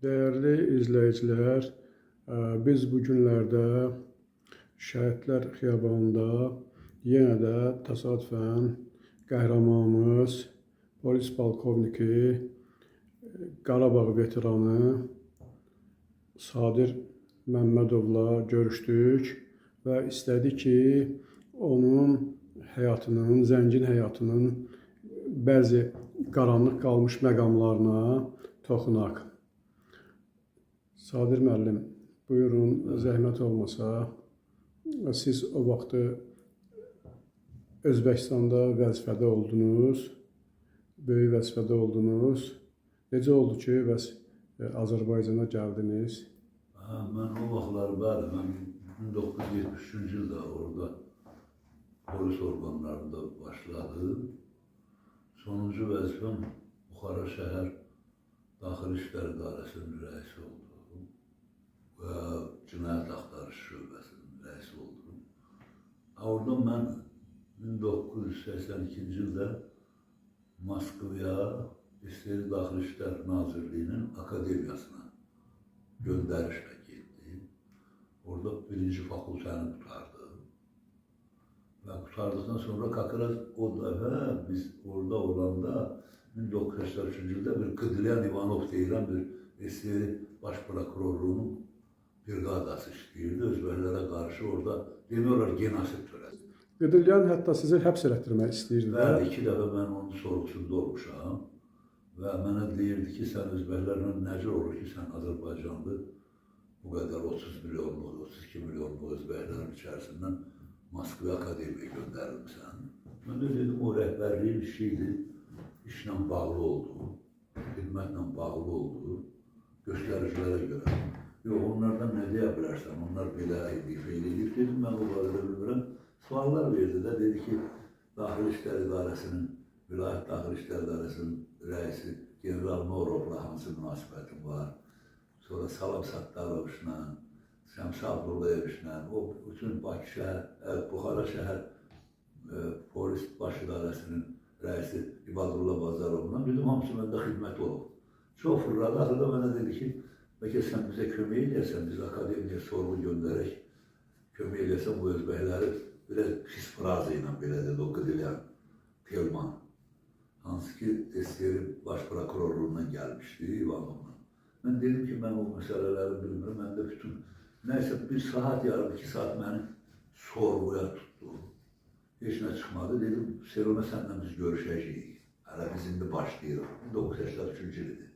Değerli izləyicilər, biz bu günlərdə Şəhidlər Xiyabanında yenə də təsadüfən qəhrəmanımız, polis polkovniki, Qarabağ veteranı Sadir Məmmədovla görüşdük və istədik ki, onun həyatının, zəngin həyatının bəzi qaranlıq qalmış məqamlarına toxunaq. Sadir müəllim, buyurun, zəhmət olmasa, siz o vaxtı Özbəkistanda vəzifədə oldunuz, böyük vəzifədə oldunuz. Necə oldu ki, bəs Azərbaycana gəldiniz? Mən o vaxtlar, bəli, mən 1973-cü ildə orada polis orqanlarında başladım. Sonuncu vəzifəm Buxara şəhər Daxili İşlər İdarəsinin rəisi oldum və Cinayət Axtarış Şöbəsinin rəisi oldum. Orada mən 1982-ci ildə Moskvaya İstəyir Daxili İşlər Nazirliyinin akademiyasına göndərişlə getdim. Orada birinci fakültəni qutardım. Və qutardıqdan sonra kakraz o dəfə biz orada olanda 1983-cü ildə bir Qıdilyan İvanov deyilən bir İstəyir Baş Prokurorluğunun briqadası işləyirdi. Özbəklərə qarşı orada demiyorlar genosid törədi. Qıdilyan hətta sizi həbs elətdirmək istəyirdi. Bəli, 2 dəfə mən onun sorğusunda olmuşam. Və mənə deyirdi ki, sən özbəklərlə necə olur ki, sən Azərbaycanlı bu qədər 30 milyonluq, 32 milyonluq özbəklərin içərisindən Moskva Akademiyaya göndərilmişsən. Mən də dedim, o rəhbərliyin işiydi, işlə bağlı oldu, xidmətlə bağlı oldu, göstəricilərə görə. Yox, onlardan nə deyə bilərsən, onlar belə eləyib, dedim, mən o barədə bilmirəm. Suallar verdi də, dedi ki, Daxili İşlər İdarəsinin, Vilayət Daxili İşlər İdarəsinin rəisi General Norovla hansı münasibətim var. Sonra Salam Sattarovla, Şəmsi Abdullayevlə, o üçün Bakı şəhər, Buxara şəhər polis baş idarəsinin rəisi İbadullah Bazarovla, dedim, hamısı məndə xidmət olub. Çox fırladı, axırda mənə dedi ki, bəlkə sən bizə kömək edərsən, biz akademiyaya sorğu göndərək, kömək edərsən bu özbəkləri biraz pis fraza ilə belə dedi, o Qıdilyan Telman. Hansı ki, İstəyir Baş Prokurorluğundan gəlmişdi, İvanovla. Mən dedim ki, mən o məsələləri bilmirəm, mən də bütün, nəysə bir saat yarım, 2 saat məni sorğuya tutdu. Heç nə çıxmadı, dedim, Selona sənlə biz görüşəcəyik. Hələ biz indi başlayırıq, 1983-cü ildir.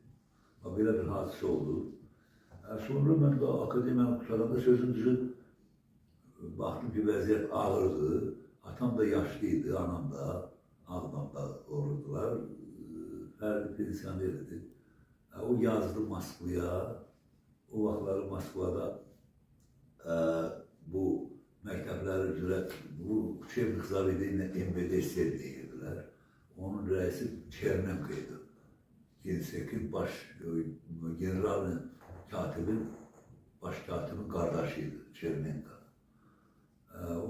Belə bir hadisə oldu. Sonra mən də akademiyanı qutaranda sözün düzü, baxdım ki, vəziyyət ağırdı. Atam da yaşlıydı, anam da. Ağdamda olurdular, fərdi pensionerdi. O yazdı Moskvaya, o vaxtları Moskvada bu məktəbləri üzrə, bu Çevnik Zavidi ilə MVD-SR deyirdilər. Onun rəisi Çernenko idi. Gensekin baş, generalın katibin, baş katibin qardaşıydı Çernenko.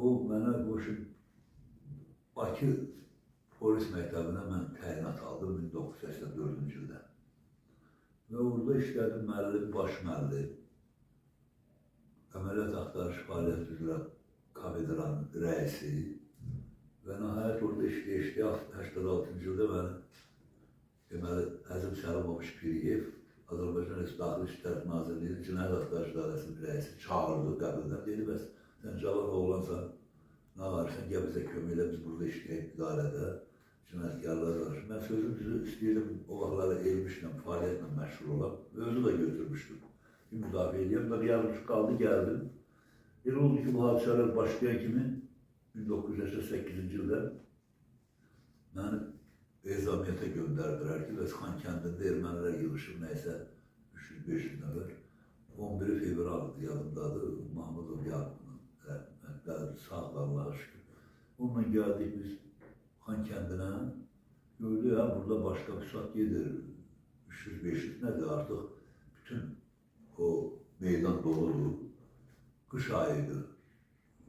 O mənə Bakı polis məktəbinə mən təyinat aldım 1984-cü ildə. Və orada işlədim müəllim, baş müəllim, əməliyyat axtarış fəaliyyəti üzrə kafedranın rəisi və nəhayət orada işləyə 86-cı ildə məni deməli, Əzim Səlimovich Piriyev, Azərbaycan Daxili İşlər Nazirliyinin Cinayət Axtarış İdarəsinin rəisi çağırdı qəbuldən, dedi, bəs sən cavan oğlansan, nə var, sən gəl bizə kömək elə, biz burada işləyək idarədə, cinayətkarlar var. Mən sözüm düzü istəyirdim, o vaxtları elmişlə, fəaliyyətlə məşğul olam və özü də götürmüşdüm. Bir müdafiə edəyəm, mən yarımçı qaldı, gəldim. Elə oldu ki, bu hadisələr başlayan kimi 1988-ci ildə məni ezamiyyətə göndərdilər ki, bəs Xan kəndində ermənilər yığışıb nəysə 300-500 nəfər. 11 fevraldır, yadımdadır, Mahmudov yardımının rəhmətləri, sağlar, Allah'a şükür. Onunla gəldik biz Xan kəndinə, gördük ya, burada başqa bir saat gedir, 300-500 nədir artıq, bütün o meydan doludur, qış ayıydı,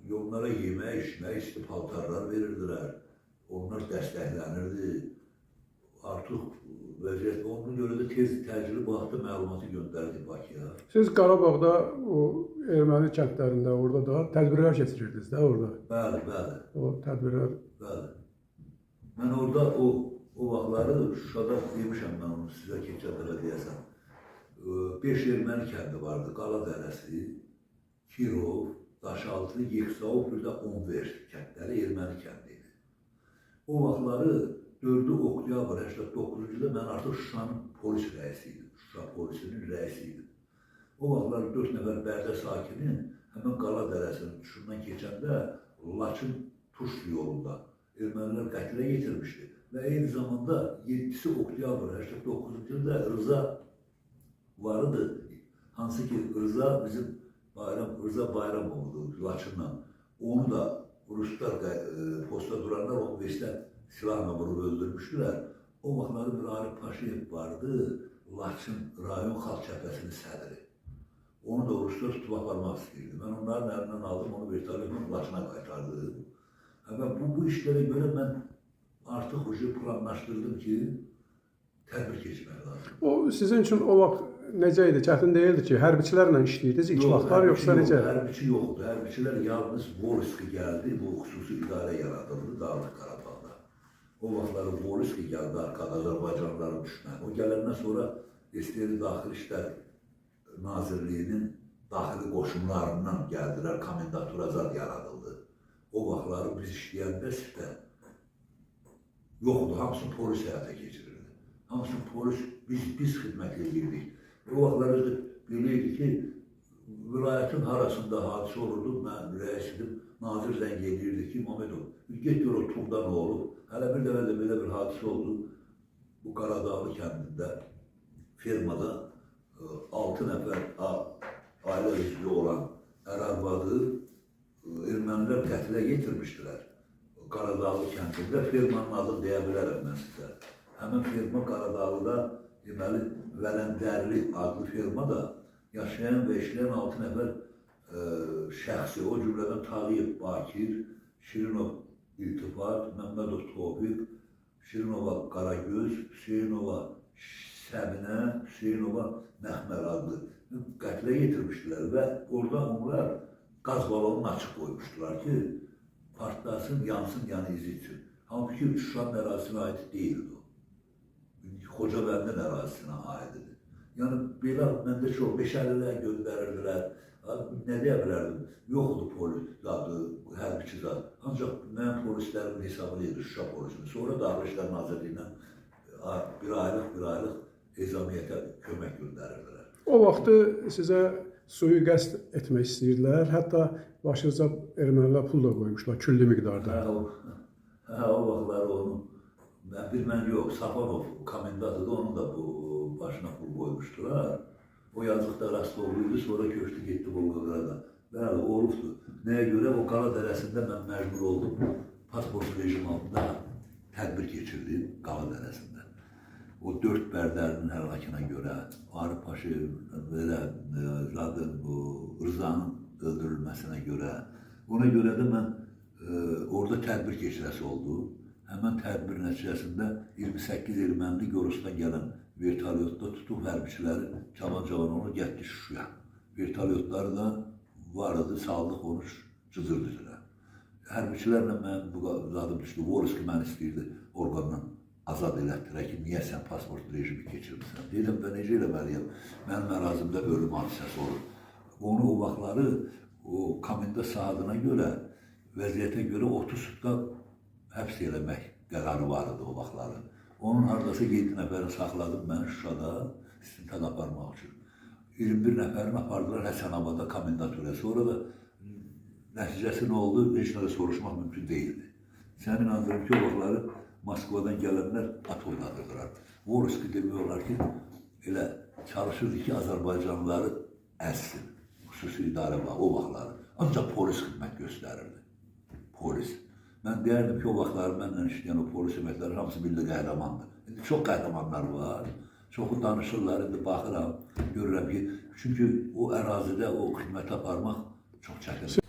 yollara yemək, içmək, isti paltarlar verirdilər, onlar dəstəklənirdi, artıq vəziyyət. Ona görə də təcili bu haqda məlumatı göndərdik Bakıya. Siz Qarabağda o erməni kəndlərində orada da tədbirlər keçirirdiniz də orada. Bəli, bəli. O tədbirlər. Bəli. Mən orada o vaxtları Şuşada demişəm mən onu sizə keçənlərə deyəsəm. 5 erməni kəndi vardı. Qala Dərəsi, Kirov, Daşaltı, Yeksov, bir də 11 kəndləri erməni kəndi idi. O vaxtları 4 oktyabr 89-cu ildə mən artıq Şuşanın polis rəisi idim. Şuşa polisinin rəisi idim. O vaxtlar 4 nəfər Bərdə sakini həmin Qala Dərəsinin düşündən keçəndə Laçın Tuş yolunda ermənilər qətlə yetirmişdi. Və eyni zamanda 7 oktyabr 89-cu ildə Rıza vardı. Hansı ki Rıza bizim Rıza Bayramov'du Laçından. Onu da Ruslar posta duranlar 15'ten silahla vurup öldürmüştüler. O vaxtları bir Arif Paşayev vardı, Laçın rayon xalq cəbhəsinin sədri. Onu da Ruslar tutup aparmaq istəyirdi. Mən onların əlindən aldım, onu vertaliyyatla Laçına qaytardım. Bu işlərə görə mən artıq planlaşdırdım ki, tədbir keçmək lazım. O sizin üçün o vaxt necə idi? Çətin deyildi ki, hərbiçilərlə işləyirdiniz ilk vaxtlar yoxsa necə? Hərbiçi yoxdu. Hərbiçilər yalnız Volski gəldi, bu xüsusi idarə yaradıldı Dağlıq Qarabağda. O vaxtları Volski gəldi, arkada Azərbaycanlıların düşməni. O gələndən sonra İstəyəli Daxili İşlər Nazirliyinin daxili qoşunlarından gəldilər, komendatura zad yaradıldı. O vaxtları biz işləyəndə sitə yoxdu, hamısını polis həyata keçirirdi. Hamısını polis, biz xidmət edirdik. O vaxtlar bilirdi ki, vilayətin arasında hadisə olurdu, mən rəisidim, nazir zəng edirdi ki, Mamedov, get gör o Tuğda nə olub. Hələ bir dəfə də belə bir hadisə oldu, bu Qaradağlı kəndində, firmada 6 nəfər ailə üzvü olan ər-arvadı ermənilər qətlə yetirmişdilər. Qaradağlı kəndində firmanın adını deyə bilərəm mən sizə. Həmin firma Qaradağlıda deməli, Vələndərli adlı firmada yaşayan və işləyən 6 nəfər şəxsi, o cümlədən Tağıyev Bakir, Şirinov İltifat, Məmmədov Tofiq, Şirinova Qaragöz, Hüseynova Səbinə, Hüseynova Məxmər adlı qətlə yetirmişdilər və orada onlar qaz balonunu açıq qoymuşdular ki, partlasın, yansın, yəni izi üçün. Halbuki Şuşanın ərazisinə aid deyildi o. Xocabəndin ərazisinə aid idi. Yəni, belə məndə çox beşərilər göndərirdilər. Nə deyə bilərdim? Yoxdur polis zadı, hərbiçi zadı. Ancaq mənim polislərimin hesabını edir Şuşa polisini. Sonra Daxili İşlər Nazirliyindən bir aylıq ezamiyyətə kömək göndərirdilər. O vaxtı sizə sui-qəsd etmək istəyirdilər. Hətta başınıza ermənilər pul da qoymuşlar, küllü miqdarda. O vaxtlar onu, mən yox, Safanov komendatıdır, onun da bu başına pul qoymuşdular. O yazıqda rast oluydu, sonra köçdü getdi Volqograda. Bəli, olubdur. Nəyə görə? O Qala Dərəsində mən məcbur oldum. Pasport rejim altında tədbir keçirdim Qala Dərəsində. O 4 bərdərinin həlakına görə, Arif Paşayev, Rızanın öldürülməsinə görə, ona görə də mən orada tədbir keçirəsi oldu. Həmən tədbir nəticəsində 28 ermənli Gorusdan gələn vertolyotda tutub hərbiçiləri cavan onu getdi Şuşaya. Vertolyotları da vardı, sağlıq onu cızırdılar. Hərbiçilərlə mən bu zadım düşdü, Volski mən istəyirdi orqandan azad elətdirək ki, niyə sən pasport rejimi keçirmirsən? Dedim, mən necə eləməliyəm? Mənim ərazimdə ölüm hadisəsi olur. Onu o vaxtları, o komenda saatına görə, vəziyyətə görə 30 sutka həbs eləmək qərarı var idi o vaxtları. Onun haradasa 7 nəfərini saxladım mən Şuşada istintaq aparmaq üçün. 21 nəfərini apardılar Həsənabada komendaturaya. Sonra da nəticəsi nə oldu? Heç nədə soruşmaq mümkün deyildi. Sənin inandırım ki, o vaxtları Moskvadan gələnlər at oynadırdılar. Volski demək olar ki, elə çalışırdı ki, Azərbaycanlıları əzsin. Xüsusi idarə var o vaxtları. Ancaq polis xidmət göstərirdi. Polis. Mən deyərdim ki, o vaxtları mənlə işləyən o polis əməkləri hamısı milli qəhrəmandır. İndi çox qəhrəmanlar var. Çoxu danışırlar, indi baxıram, görürəm ki, çünki o ərazidə o xidməti aparmaq çox çətindir.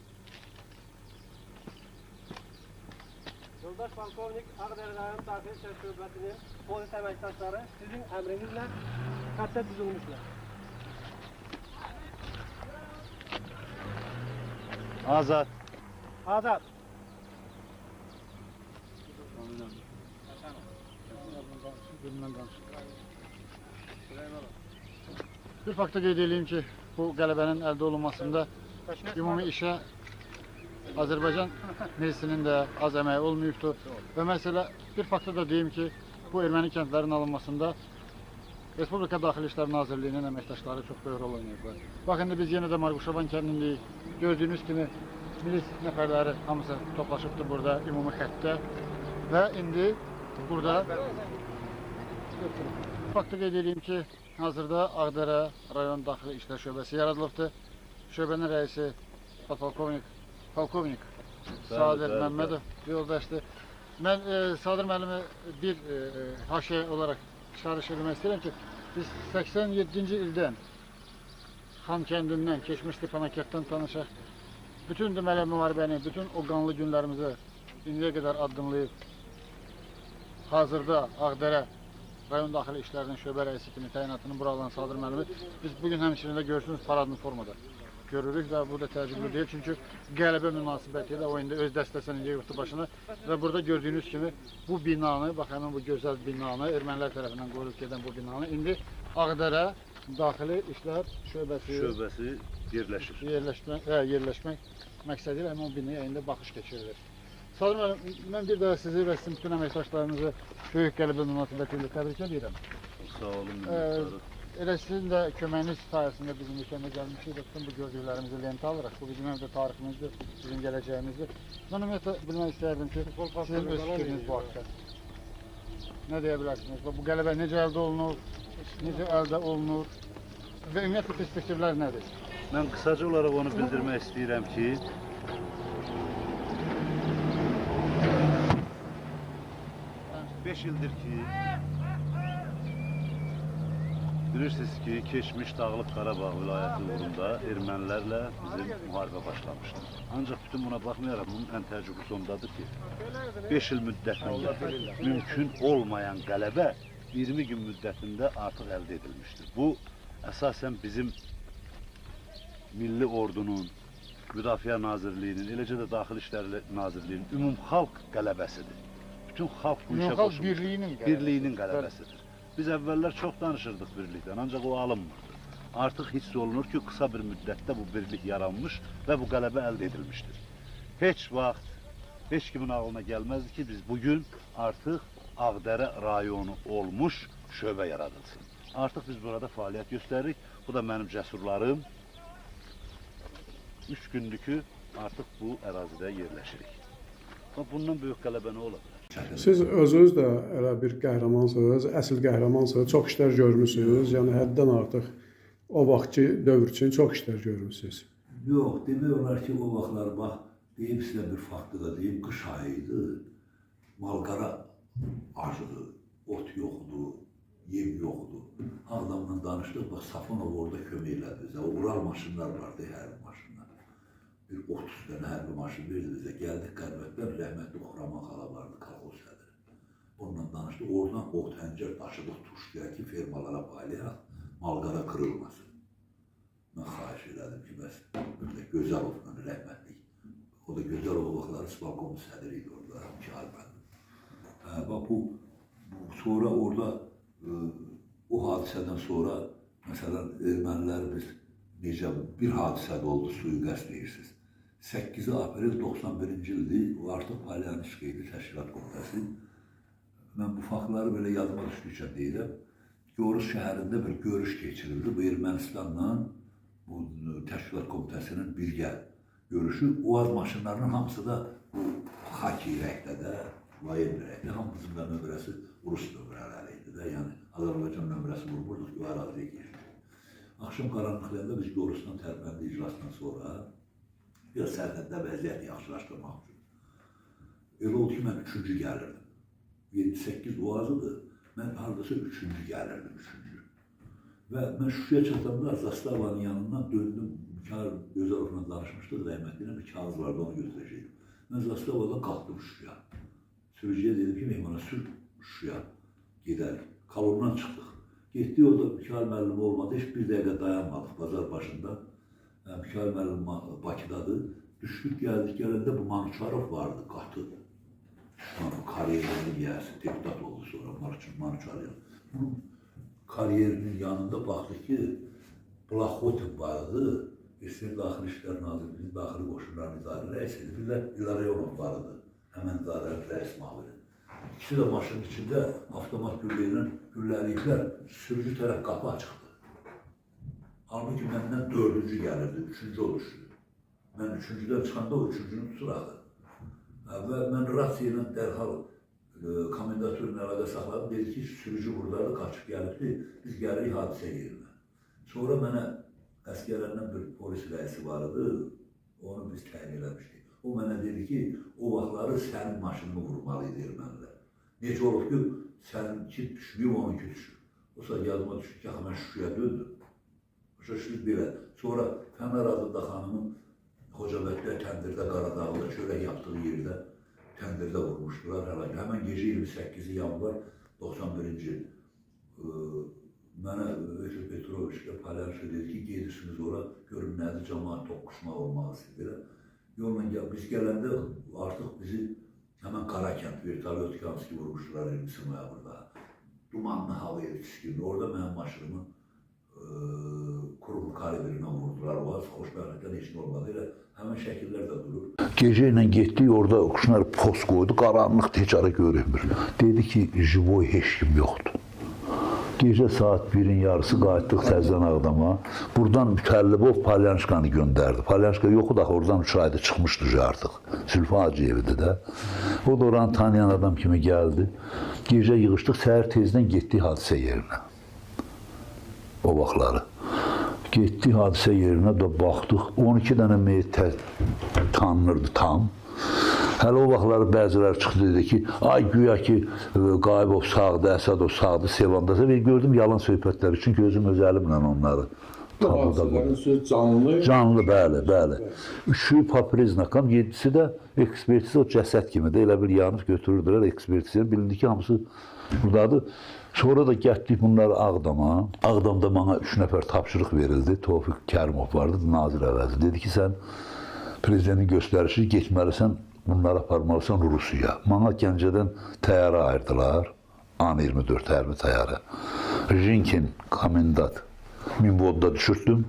Polkovnik Ağdərə rayon Daxili İşlər Şöbəsinin polis əməkdaşları sizin əmrinizlə xəttə düzülmüşlər. Azad. Azad. Bir fakta qeyd edeyim ki, bu qələbənin əldə olunmasında ümumi işə Azərbaycan milisinin də az əməyi olmayıbdır. Və məsələ bir fakta da deyim ki, bu erməni kəndlərin alınmasında Respublika Daxili İşlər Nazirliyinin əməkdaşları çox böyük rol oynayıblar. Bax, indi biz yenə də Marquşaban kəndindəyik. Gördüyünüz kimi milis nəfərləri hamısı toplaşıbdır burada ümumi xəttdə. Və indi burada fakta qeyd edeyim ki, hazırda Ağdərə rayon Daxili İşlər Şöbəsi yaradılıbdır. Şöbənin rəisi Polkovnik Sadir Məmmədov yoldaşdır. Mən Sadir müəllimi bir haşiyə olaraq çıxarış etmək istəyirəm ki, biz 87-ci ildən Xan kəndindən, keçmiş Stepanakert-dən tanışaq. Bütün deməli müharibəni, bütün o qanlı günlərimizi indiyə qədər addımlayıb hazırda Ağdərə rayon daxili işlərinin şöbə rəisi kimi təyinatının bura alan Sadir müəllimi biz bugün həmçinin də görürsünüz paradlı formada görürük və bu da təəccüblü deyil. Çünki qələbə münasibəti ilə o indi öz dəstəsini yığdı başına və burada gördüyünüz kimi bu binanı, bax həmin bu gözəl binanı, ermənilər tərəfindən qoruyub gedən bu binanı indi Ağdərə Daxili İşlər Şöbəsi yerləşmək məqsədi ilə həmin o binaya indi baxış keçirilir. Sadir müəllim, mən bir daha sizi və sizin bütün əməkdaşlarınızı böyük qələbə münasibəti ilə təbrik edirəm. Sağ olun. Elə sizin də köməyiniz sayəsində bizim ülkəmə gəlmişik və bütün bu gördüklərimizi lentə alırıq. Bu bizim evdə tariximizdir, bizim gələcəyimizdir. Mən ümumiyyətlə bilmək istərdim ki, sizin öz fikriniz bu haqda. Nə deyə bilərsiniz? Bu qələbə necə əldə olunur, necə əldə olunur və ümumiyyətlə perspektivlər nədir? Mən qısaca olaraq onu bildirmək istəyirəm ki, beş ildir ki, bilirsiniz ki, keçmiş Dağlıq Qarabağ vilayəti uğrunda ermənilərlə bizim müharibə başlamışdır. Ancaq bütün buna baxmayaraq, bunun ən təəccüblüsü ondadır ki, 5 il müddətində mümkün olmayan qələbə 20 gün müddətində artıq əldə edilmişdir. Bu, əsasən bizim Milli Ordunun, Müdafiə Nazirliyinin, eləcə də Daxili İşlər Nazirliyinin ümumxalq qələbəsidir. Bütün xalq bu işə qoşulmuş, birliyinin qələbəsidir. Biz əvvəllər çox danışırdıq birlikdən, ancaq o alınmırdı. Artıq hiss olunur ki, qısa bir müddətdə bu birlik yaranmış və bu qələbə əldə edilmişdir. Heç vaxt, heç kimin ağlına gəlməzdi ki, biz bugün artıq Ağdərə rayonu olmuş şöbə yaradılsın. Artıq biz burada fəaliyyət göstəririk. Bu da mənim cəsurlarım. 3 gündür ki, artıq bu ərazidə yerləşirik. Bundan böyük qələbə nə ola bilər? Siz özünüz də elə bir qəhrəmansınız, əsl qəhrəmansınız, çox işlər görmüsünüz. Yəni həddən artıq o vaxtki dövr üçün çox işlər görmüsünüz. Yox, demək olar ki, o vaxtlar bax, deyim sizə bir faktı da deyim, qış ayı idi, malqara acıdı, ot yoxdu, yem yoxdu. Ağdamla danışdıq, bax Safonov orada kömək elədi bizə. Ural maşınlar vardı, hərbi maşınlar. Bir 30 dənə hərbi maşın verdi bizə. Gəldik Qərbətdən, rəhmətli Xuraman xala vardı, kolxoz sədri. Onunla danışdıq, oradan o təncər daşıdıq tuşluya ki, fermalara paylayaq, malqara qırılmasın. Mən xahiş elədim ki, bəs Gözəlovla rəhmətlik. O da Gözəlov vaxtları Sbalkomun sədri idi orada, ki, albədim. Bax, sonra orada, o hadisədən sonra, məsələn, ermənilərimiz necə bir hadisədə oldu, sui-qəsd deyirsiniz. 8 aprel 91-ci ildir, o artıq Polyanişka idi, təşkilat komitəsi. Mən bu faktları belə yadıma düşdükcə deyirəm. Gorus şəhərində bir görüş keçirildi. Bu Ermənistanla bu təşkilat komitəsinin birgə görüşü. OAZ maşınlarının hamısı da bu Xaki rəngdə, Vayen rəngdə, hamımızın da nömrəsi Rus nömrələri idi də. Yəni Azərbaycan nömrəsi vurmurduq ki, o əraziyə geçdik. Axşam qaranlıqlarında biz Gorusdan tərpəndi iclasdan sonra biraz sərhəddə vəziyyəti yaxşılaşdırmaq üçün. Elə oldu ki, mən 3-cü gəlirdim. 7-8 boğazıdır, mən haradasa 3-cü gəlirdim, 3-cü. Və mən Şuşaya çatanda Zastavanın yanından döndüm, Gözəlovla danışmışdıq, rəhmətli bir kağız vardı, onu götürəcəkdim. Mən Zastavada qalxdım Şuşaya. Sürücüye dedim ki bana sür Şuşaya gidelim. Kalondan çıktık. Gitti o da Mikail müəllim olmadı. Hiç bir dakika dayanmadık pazar başında. Mikail müəllim Bakıdadır. Düştük geldik gelende bu Manuçarov vardı katı. Kariyerini yersin. Deputat oldu sonra Manuçarov. Bunun kariyerinin yanında baktık ki Blaxotin vardı. İstəyir Daxili İşlər Nazirliyinin Daxili Qoşunların İdarə rəisiydi. Bir də İlarayonov vardı. Həmən idarənin rəis maviri. İkisi də maşının içində avtomat güllə gülləliyiklər. Sürücü tərəf qapı açıqdı. Halbuki məndən 4-cü gəlirdi, 3-cü oluşdu. Mən 3-cüdən çıxanda o 3-cünü tuturadı. Və mən rasiya ilə dərhal komendatörün əlaqə saxladım. Dedi ki, sürücü buradadır, qaçıb gəlibdi. Biz gəlirik hadisə yerinə. Sonra mənə əskərlərdən bir polis rəisi vardı. Onu biz təyin eləmişdik. O mənə dedi ki, o vaxtları sənin maşınını vurmalıydı ermənilər. Necə olub ki, səninki düşməyib, onunki düşür. O saat yadıma düşdü ki, mən Şuşaya döndüm. Şuşluk belə. Sonra Fəmər adında xanımın Xocavənddə, təndirdə, Qaradağda, çörək yaptığı yerdə təndirdə vurmuşdular. Həmən gecə 28 yanvar 91-ci il mənə Ötür Petroviçlə Palyanşa dedi ki, gedirsiniz ora, görün nədir, cəmaat toqquşma olmaq istədirlər. Yolla biz gələndə artıq bizi həmən Qarakənd, Vertolyotikanski vurmuşdular 20 noyabrda. Dumanlı hava yetişkindi. Orada mənim maşınımı kurulu kalibrinə vurdular. O az xoşbəxtlikdən heç nə olmadı. Elə həmən şəkillər də durur. Gecə ilə getdik, orada quşlar post qoydu, qaranlıq tecara görünmür. Dedi ki, jivoy heç kim yoxdur. Gecə saat 1-in yarısı qayıtdıq Təzdən Ağdama. Buradan Mütəllibov Palyanşkanı göndərdi. Palyanşka yoxu da oradan 3 ayda çıxmışdı artıq. Zülfü Hacıyevidir də. O da oranı tanıyan adam kimi gəldi. Gecə yığışdıq, səhər tezdən getdik hadisə yerinə. O vaxtları. Getdik hadisə yerinə də baxdıq. 12 dənə meyit tanınırdı tam. Hələ o vaxtları bəziləri çıxdı dedi ki, ay güya ki, Qayıbov sağdı, Əsədov sağdı, Sevandasa və gördüm yalan söhbətlər üçün gözüm öz əlimlə onları tabuda qoydum. Canlı, bəli. 3-ü papriznakam, 7-si də ekspertiz o cəsəd kimidir. Elə bir yanıb götürürdülər ekspertizə. Bilindi ki, hamısı buradadır. Sonra da getdik bunları Ağdama. Ağdamda bana 3 nəfər tapşırıq verildi. Tofiq Kərimov vardı, nazir əvəzi. Dedi ki, sən prezidentin göstərişi getməlisən, bunları aparmalısan Rusiyaya. Bana Gəncədən təyyarə ayırdılar. An-24 hərbi təyyarə. Jinkin, komendant. Minvodda düşürtdüm.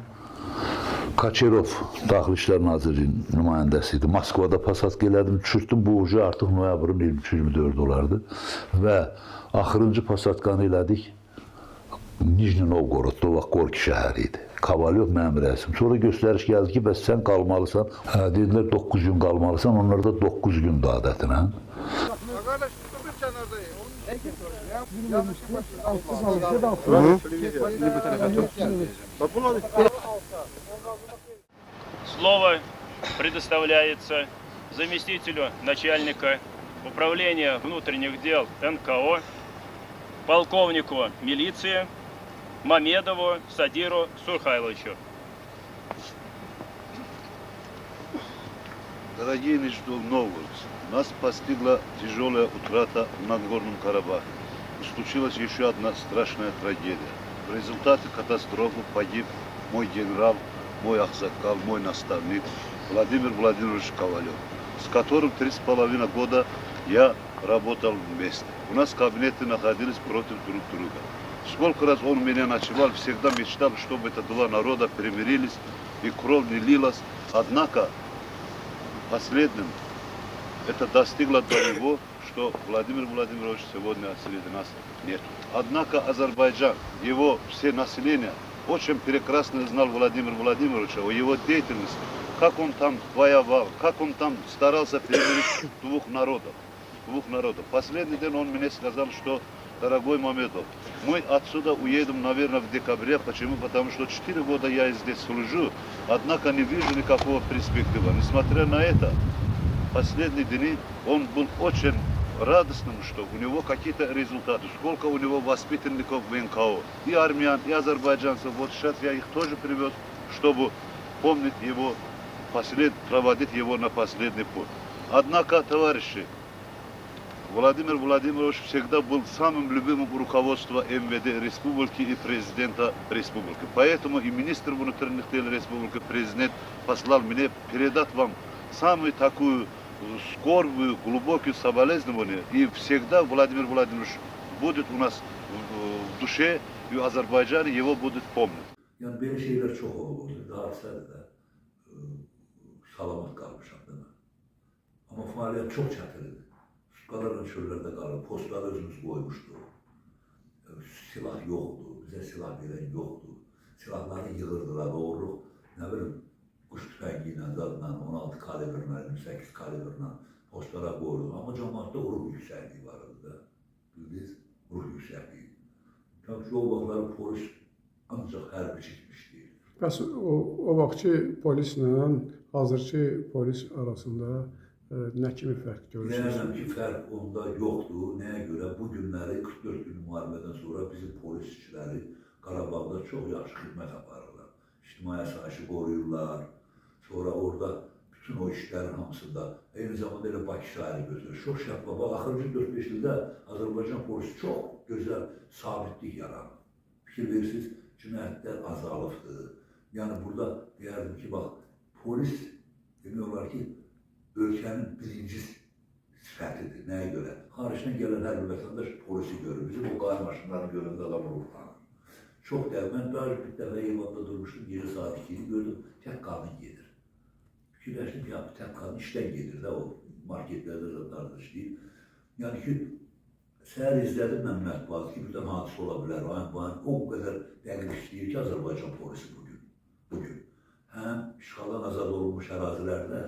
Kaçerov, Daxili İşlər Nazirliyinin nümayəndəsi idi. Moskvada pasatka elədim, düşürtdüm. Bu ucu artıq noyabrın 23-24 olardı. Və axırıncı pasatkanı elədik. Nijni Novgorodda, o vaxt Gorki şəhəri idi. Kavalyov mənim rəisim. Sonra göstəriş gəldi ki, bəs sən qalmalısan. Dedilər 9 gün qalmalısan, onlar da 9 gündür adətinə. Слово предоставляется заместителю начальника управления внутренних дел НКО, полковнику милиции Мамедову Садиру Сурхайловичу. Дорогие нижегородцы, нас постигла тяжелая утрата в Нагорном Карабахе. И случилась еще одна страшная трагедия. В результате катастрофы погиб мой генерал, мой аксакал, мой наставник Владимир Владимирович Ковалев, с которым 3,5 года я работал вместе. У нас кабинеты находились против друг друга. Сколько раз он меня ночевал, всегда мечтал, чтобы это два народа примирились и кровь не лилась. Однако последним это достигло до него, что Владимир Владимирович сегодня среди нас нет. Однако Азербайджан, его все население очень прекрасно знал Владимир Владимировича, о его деятельности, как он там воевал, как он там старался примирить двух народов. Последний день он мне сказал, что, дорогой Мамедов, мы отсюда уедем, наверное, в декабре. Почему? Потому что 4 года я здесь служу, однако не вижу никакого перспективы. Несмотря на это, последние дни он был очень радостным, что у него какие-то результаты. Сколько у него воспитанников в НКО, и армян, и азербайджанцев. Вот сейчас я их тоже привез, чтобы помнить его, проводить его на последний путь. Однако, товарищи, Владимир Владимирович всегда был самым любимым руководством МВД Республики и президента Республики. Поэтому и министр внутренних дел Республики, президент послал мне передать вам самую такую скорбную, глубокую соболезнование. И всегда Владимир Владимирович будет у нас в duše и в Azərbaycan его будет помнить. Yani böyle şeyler çok oldu. Daha sen de salamat kalmışam değil mi? Ama faaliyet çok çətindir. Qararan çöllərdə qalır, postları özümüz qoymuşduq. Silah yoxdur, bizə silah verən yoxdur. Silahları yığırdılar, doğruq. Nə bilim, quş tüfəngi ilə, zadla, 16 kalibrlə, 28 kalibrlə postlara qoyduq. Amma cəmaatda ruh yüksəkliyi var idi. Bildiniz, ruh yüksəkliyi. Tabii ki, o vaxtları polis ancaq hərbi çəkmişdi. Bəs o vaxtki polislə hazırki polis arasında nə kimi fərq görürsünüz? Deyərəm ki, fərq onda yoxdur. Nəyə görə? Bu günləri 44 gün müharibədən sonra bizim polis işçiləri Qarabağda çox yaxşı xidmət aparırlar. İctimai əsayişi qoruyurlar. Sonra orada bütün o işlərin hamısında eyni zamanda elə Bakı şəhəri götürür. Çox şəffaf. Axırıncı 4-5 ildə Azərbaycan polisi çox gözəl sabitlik yaranır. Fikir verirsiniz, cinayətlər azalıbdır. Yəni burada deyərdim ki, bax, polis demək olar ki, ölkənin birinci sifətidir. Nəyə görə? Xaricdən gələn hər bir vətəndaş polisi görür. Bizim o qay maşınlarını görəndə adam ruhlanır. Çox dəqiq. Mən daha bir dəfə eyvanda durmuşdum, gecə saat 2-yi gördüm, tək qadın gedir. Fikirləşdim ki, ya tək qadın işdən gedir də, o marketlərdə zadlardır işləyir. Yəni ki, səhər izlədim mən mətbuatı ki, birdən hadisə ola bilər. O qədər dəqiq işləyir ki, Azərbaycan polisi bugün. Həm işğaldan azad olunmuş ərazilərdə,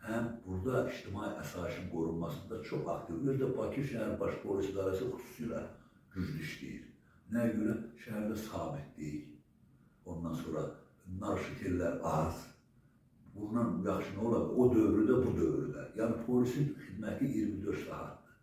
həm burada ictimai əsayişin qorunmasında çox aktiv. Özdə Bakı şəhər baş polis idarəsi xüsusilə güclü işləyir. Nəyə görə? Şəhərdə sabitlik, ondan sonra narşitellər az. Bundan yaxşı nə olar? O dövrdə, bu dövrdə. Yəni polisin xidməti 24 saatdır.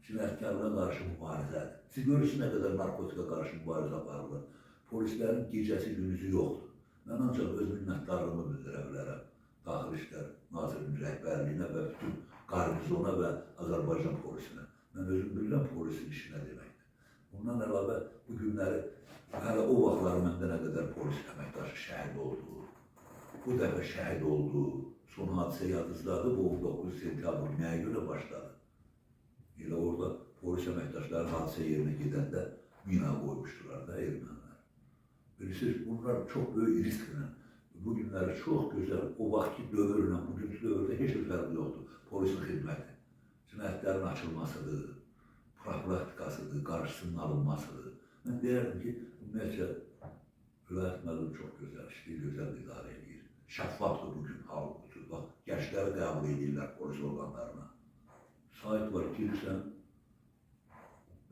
Cinayətkarlara qarşı mübarizədir. Siz görürsünüz nə qədər narkotika qarşı mübarizə aparılır. Polislərin gecəsi gündüzü yoxdur. Mən ancaq öz minnətdarlığımı bildirə bilərəm. Daxili İşlər Nazirinin rəhbərliyinə və bütün qarnizona və Azərbaycan polisinə. Mən özüm bilirəm polisin işi nə deməkdir. Bundan əlavə bu günləri, hələ o vaxtlar məndə nə qədər polis əməkdaşı şəhid oldu. Bu dəfə şəhid oldu. Son hadisə yadınızdadır, bu 19 sentyabr nəyə görə başladı? Elə orada polis əməkdaşları hadisə yerinə gedəndə mina qoymuşdular da ermənilər. Bilirsiniz, bunlar çox böyük risklə. Bu günləri çox gözəl, o vaxtki dövrlə, bugünkü dövrdə heç bir fərqi yoxdur. Polisin xidməti, cinayətlərin açılmasıdır, profilaktikasıdır, qarşısının alınmasıdır. Mən deyərdim ki, ümumiyyətcə, Vilayət müəllim çox gözəl işləyir, gözəl idarə edir. Şəffafdır bugün halbuki. Bax, gəncləri qəbul edirlər polis orqanlarına. Sahib var, girsən,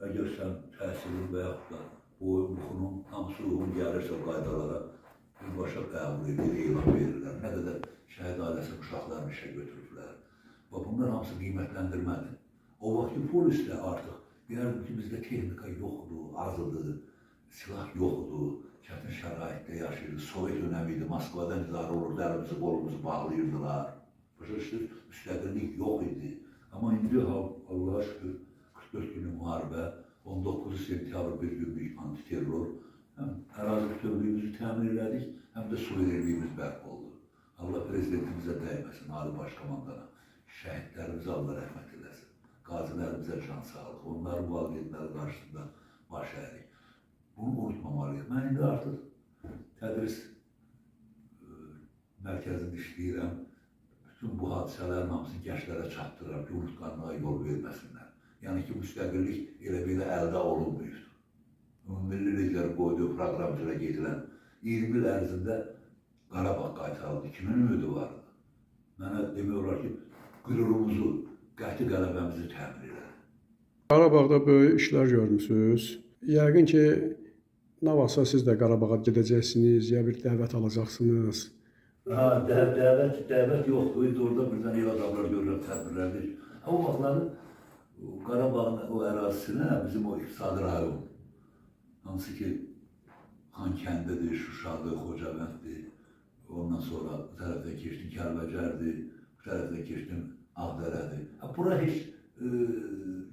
əgər sən təhsilin və yaxud da boyun, buxunun, hamısı uyğun gəlirsə qaydalara, birbaşa qəbul edir, elan verirlər. Nə qədər şəhid ailəsinin uşaqlarını işə götürürlər. Və bunlar hamısı qiymətləndirmədir. O vaxtki polis də artıq, deyərdim ki, bizdə texnika yoxdur, azıdır, silah yoxdur, çətin şəraitdə yaşayırdı, Sovet önəmi idi, Moskvadan idarə olurdu, əlimizi, qolumuzu bağlayırdılar. Başa düşdür, müstəqillik yox idi. Amma indi Allah'a şükür 44 günlük müharibə, 19 sentyabr bir günlük antiterror, həm ərazi bütövlüyümüzü təmin elədik, həm də suverenliyimiz bərpa oldu. Allah prezidentimizə dəyməsin, Ali Başkomandana, şəhidlərimizə Allah rəhmət eləsin, qazilərimizə can sağlıq, onların valideynləri qarşısında baş əyirik. Bunu unutmamalıyıq. Mən indi artıq tədris mərkəzində işləyirəm. Bütün bu hadisələrin hamısını gənclərə çatdırıram ki, unutqanlığa yol verməsinlər. Yəni ki, müstəqillik elə belə əldə olunmuyur. Milli lider qoyduğu proqram üzrə gedilən 20 il ərzində Qarabağ qaytarıldı. Kimin ümidi vardı? Mənə demək olar ki, qürurumuzu, qəti qələbəmizi təmin edir. Qarabağda böyük işlər görmüsünüz. Yəqin ki, nə varsa siz də Qarabağa gedəcəksiniz, ya bir dəvət alacaqsınız. Dəvət yoxdur. İndi orada birdən el adamlar görürəm, tədbirlərdir. O vaxtları Qarabağın o ərazisinə bizim o iqtisadi rayon, hansı ki, Xankəndidir, Şuşadır, Xocavənddir, ondan sonra bu tərəfdən keçdin Kəlbəcərdir, bu tərəfdən keçdin Ağdərədir. Bura heç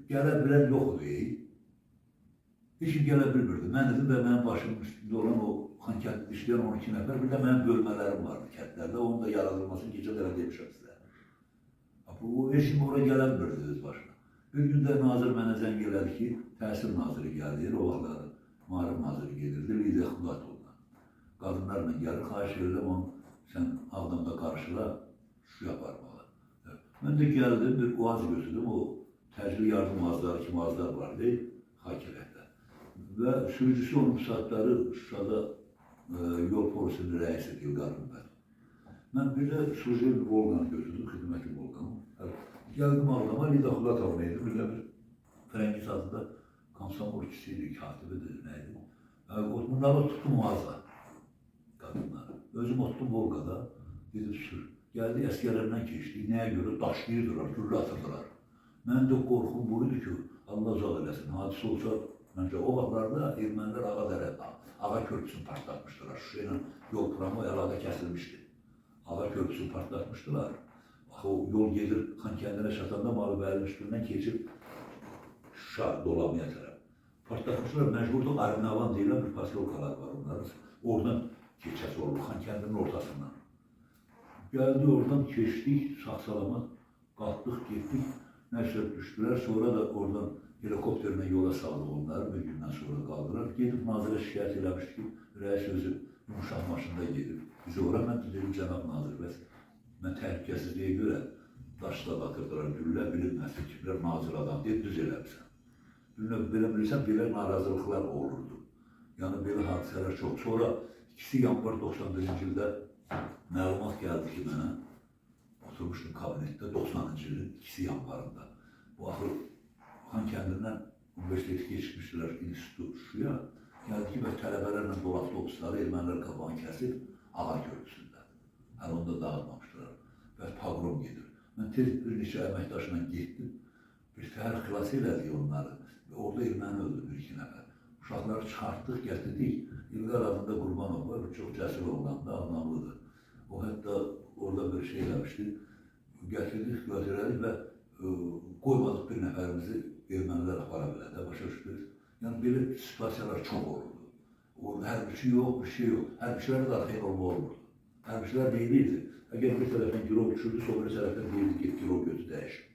gələ bilən yoxdur. Heç kim gələ bilmirdi. Mən dedim və mənim başımın üstündə olan o Xankənddə işləyən 12 nəfər, bir də mənim bölmələrim vardı kəndlərdə. Onun da yaradılmasını gecə dələ demişəm sizə. Bu heç kim oraya gələ bilmirdi öz başına. Bir gün də nazir mənə zəng elədi ki, təhsil naziri gəlir, o vaxtları Maarif naziri gelirdi, Lidiya Xudatoğlu'na. Qadınlarla gəlir, xahiş edirəm onu, sən Ağdamda qarşıla, şu yaparmalı. Mən də gəldim, bir uaz götürdüm, o təcili yardım uazları kimi uazlar vardı, hakimiyyətdə. Və sürücüsü onun saatları Şuşada yol polisinin rəisi İlqarım bəli. Mən bir də Sujel Volqanı götürdüm, xidməti Volqanı. Gəldim Ağdama, Lidiya Xudatoğlu'na idim, bir də bir Fərəngiz adında komsomol ikisiydi, katibidir, neydi? Bunları tuttum muazza, kadınları. Özüm oturdum Volga'da, dedim sür. Geldi əsgərlərdən keçdik, nəyə görə? Daşlayırdılar, güllə atırdılar. Mən də qorxum buydu ki, Allah uzaq eləsin, hadisə olsa, məncə o vaxtlarda ermənilər Ağa körpüsünü partlatmışdılar. Şuşayla yol tramvay əlaqə kəsilmişdi. Ağa körpüsünü partlatmışdılar. O yol gedir, Xankəndinə çatanda Malıbəyinin üstündən keçib Şuşa dolamaya tərəf. Partlatmışlar, məcburda Arinavan deyilən bir pasilkalar var onların. Oradan keçəsi olur, Xankəndinin ortasından. Gəldi oradan keçdik, sağ-salamat, qalxdıq, getdik, nəsə düşdülər. Sonra da oradan helikopterlə yola saldıq onları, bir gündən sonra qaldılar. Gedib nazirə şikayət eləmişdi ki, rəis özü yumuşaq maşında gedib. Bizi ora mən dedim, cənab nazir, bəs mən təhlükəsizliyə görə daşla batırdılar, güllə bilinməsin kimlər nazir adam deyib, düz eləmişsən. Belə bilirsən, belə narazılıqlar olurdu. Yəni, belə hadisələr çox. Sonra 2 yanvar 91-ci ildə məlumat gəldi ki, mənə oturmuşdum kabinetdə 90-cı ilin 2 yanvarında. Bu axır Xankəndindən universiteti geçmişdilər institutu Şuşaya. Gəldi ki, tələbələrlə dolu avtobusları ermənilər qabağını kəsib Ağa körpüsündə. Hələ onda dağıtmamışdılar. Və pogrom gedir. Mən tez bir neçə əməkdaşla getdim. Bir təhər xilas elədik onları. Və orada erməni öldü 1-2 nəfər. Uşaqları çıxartdıq, gətirdik. İlqar adında Qurbanov var, çox cəsur oğlandı, anlamlıdır. O hətta orada bir şey eləmişdi. Gətirdik, götürədik və qoymadıq bir nəfərimizi ermənilər apara bilədə, başa düşdünüz. Yəni, belə situasiyalar çox olurdu. Orada hərbiçi yox, bir şey yox. Hərbiçilərə də xeyr olma olmurdu. Hərbiçilər deyilirdi. Əgər bir tərəfdən girov düşürdü, sonra bir tərəfdən deyildi ki, girov gözü dəyişir.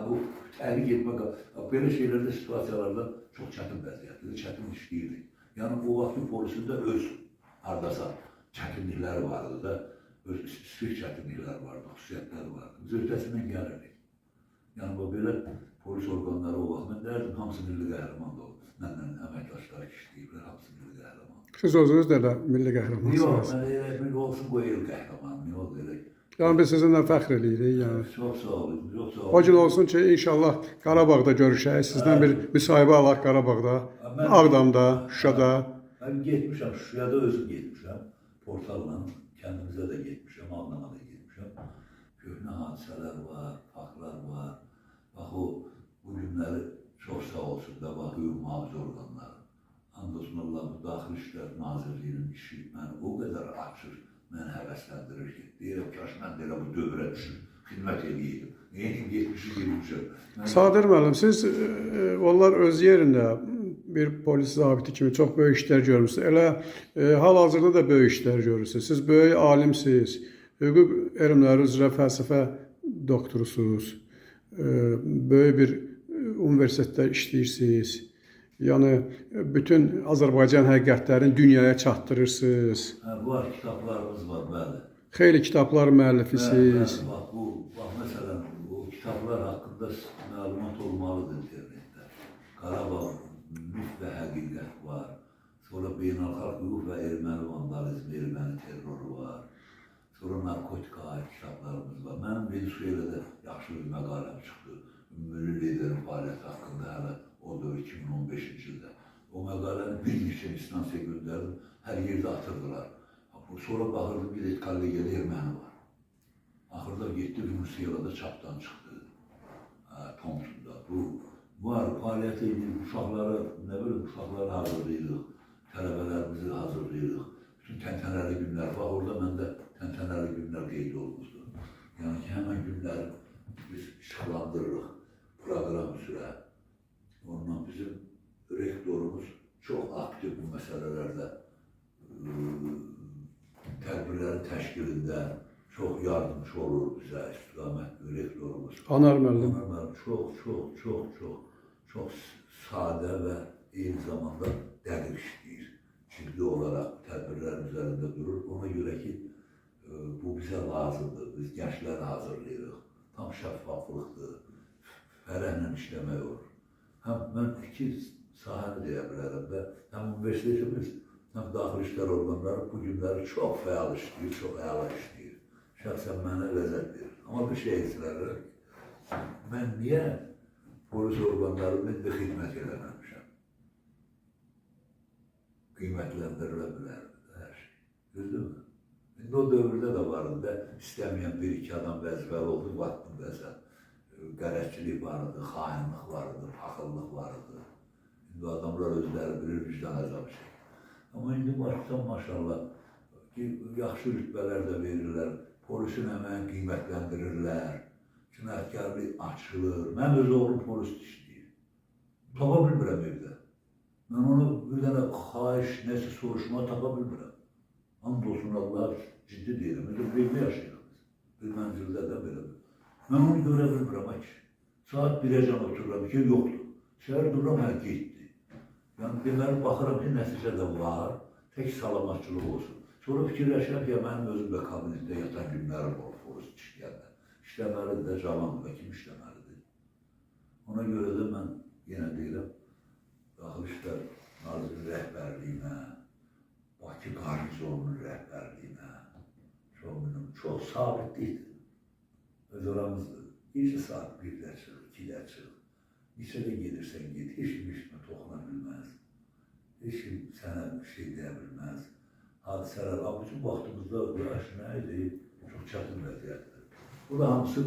Bu, təhrik etmək, belə şeylərdə, situasiyalarda çox çətin vəziyyətdir, çətin işləyirdik. Yəni, o vaxtın polisində öz hardasa çətinlikləri vardı da, öz spesifik çətinlikləri vardı, xüsusiyyətləri vardı. Biz öhdəsindən gəlirdik. Yəni, belə polis orqanları o vaxt, mən dərdim, hamısı milli qəhrəmandı o. Məndən əməkdaşları işləyiblər, hamısı milli qəhrəman. Siz özünüz də milli qəhrəmansınız. Yox, mən elə bir olsun bu el qəhrəmanı, yox, elə. Yəni, biz sizinlə fəxr edirik. Çox sağ olun, çox sağ olun. O gün olsun ki, inşallah Qarabağda görüşək, sizdən bir müsahibə alaq Qarabağda, Ağdamda, Şuşada. Mən getmişəm, Şuşaya da özüm getmişəm, portalla, kəndimizə də getmişəm, Ağdama da getmişəm. Köhnə hadisələr var, faktlar var. Bax, o, bu günləri çox sağ olsun da, bax, mühafizə orqanları. Andolsun Allah, Daxili İşlər Nazirliyinin işi məni o qədər açır, məni həvəsləndirir ki, deyirəm, kaş mən də elə bu dövrə düşür, xidmət edeyim. Neyim, 70-23. Sadir müəllim, siz onlar öz yerində bir polis zabiti kimi çox böyük işlər görmürsünüz. Elə hal-hazırda da böyük işlər görürsünüz. Siz böyük alimsiniz, hüquq elmləri üzrə fəlsəfə doktorusunuz, böyük bir universitetdə işləyirsiniz. Yəni, bütün Azərbaycan həqiqətlərini dünyaya çatdırırsınız. Var, kitablarımız var, bəli. Xeyli kitablar müəllifisiniz. Bax, məsələn, o kitablar haqqında məlumat olmalıdır internetdə. Qarabağ, mif və həqiqət var. Sonra beynəlxalq hüquq və erməni vandalizmi, erməni terroru var. Sonra narkotika aid kitablarımız var. Mənim Venezuela'da da yaxşı bir məqaləm çıxdı. Milli liderin fəaliyyəti haqqında hələ o da 2015-ci ildə. O məqaləni bir neçə instansiya göndərdim, hər yerdə atırdılar. Sonra baxırdım, bir de kollegiyədə erməni var. Axırda getdi, Venezuela'da çapdan çıxdı. Tomsun'da. Bu var, fəaliyyət edir, uşaqları, nə bilim, uşaqları hazırlayırıq, tələbələrimizi hazırlayırıq. Bütün təntənəli günlər var, orada məndə təntənəli günlər qeyd olmuşdur. Yəni ki, həmən günləri biz işıqlandırırıq. məsələlərdə tədbirlərin təşkilində çox yardımcı olur bizə istiqamətli rektorumuz. Anar müəllim. Anar müəllim çox sadə və eyni zamanda dəqiq işləyir. Ciddi olaraq tədbirlərin üzərində durur. Ona görə ki, bu bizə lazımdır. Biz gəncləri hazırlayırıq. Tam şəffaflıqdır. Fərəhlə işləmək olur. Həm mən iki sahəni deyə bilərəm də, həm universitetimiz, həm daxili işlər orqanları bu günləri çox fəal işləyir, çox əla işləyir. Şəxsən mənə ləzzət verir. Amma bir şey istəyirəm, mən niyə polis orqanlarında bir xidmət eləməmişəm? Qiymətləndirilə bilərdi hər şey. Düzdür mü? İndi o dövrdə də vardı, istəməyən bir-iki adam vəzifəli oldu, vaxtın vəzən. Qərəzçilik vardı, xainlik vardı, paxıllıq vardı. İndi adamlar özləri bilir, vicdan əzabı çəkir. Amma indi başdan maşallah ki, yaxşı rütbələr də verirlər, polisin əməyini qiymətləndirirlər, cinayətkarlıq açılır. Mən öz oğlum polis işləyir. Tapa bilmirəm evdə. Mən onu bir dənə xahiş, nəsə soruşma tapa bilmirəm. Hamdolsun Allah ciddi deyirəm. Biz evdə yaşayırıq biz. Bir mənzildə də belə. Mən onu görə bilmirəm ki. Saat 1-ə can otururam ki, yoxdur. Şəhər duram, hər getdi. Yəni, deməli, baxıram ki, nəticə də var, tək salamatçılıq olsun. Sonra fikirləşirəm ki, mənim özüm də kabinetdə yatan günlərim olur, polis işləyəndə. İşləməlidir də, cavandır və kim işləməlidir. Ona görə də mən yenə deyirəm, Daxili İşlər Nazirinin rəhbərliyinə, Bakı Qarnizonunun rəhbərliyinə çox sabitlikdir. Öz oramızdır. İki saat, 1-də çıx, 2-də çıx. Neçədə gedirsən git, heç kim işinə toxuna bilməz. Heç kim sənə bir şey deyə bilməz. Hadisələr, bütün vaxtımızda bu iş nə idi? Çox çətin vəziyyətdir. Bu da hamısı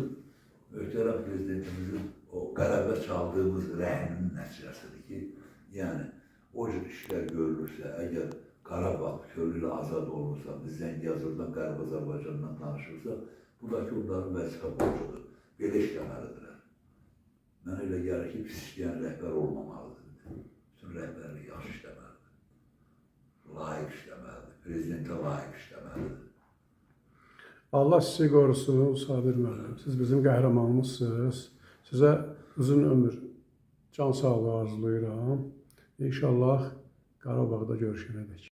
möhtərəm prezidentimizin o qələbə çaldığımız rəhminin nəticəsidir ki, yəni o cür işlər görülürsə, əgər Qarabağ bütövlüylə azad olursa, biz Zəngəzurdan, Qərb Azərbaycandan danışırsaq, bu da ki, onların vəzifə borcudur. Belə işləməlidirlər. Mənə elə gəlir ki, pis işləyən rəhbər olmamalıdır. Bütün rəhbərlik yaxşı işləməlidir. Layiq işləməlidir. Prezidentə layiq işləməlidir. Allah sizi qorusun, Sabir müəllim. Siz bizim qəhrəmanımızsınız. Sizə uzun ömür, can sağlığı arzulayıram. İnşallah Qarabağda görüşənədək.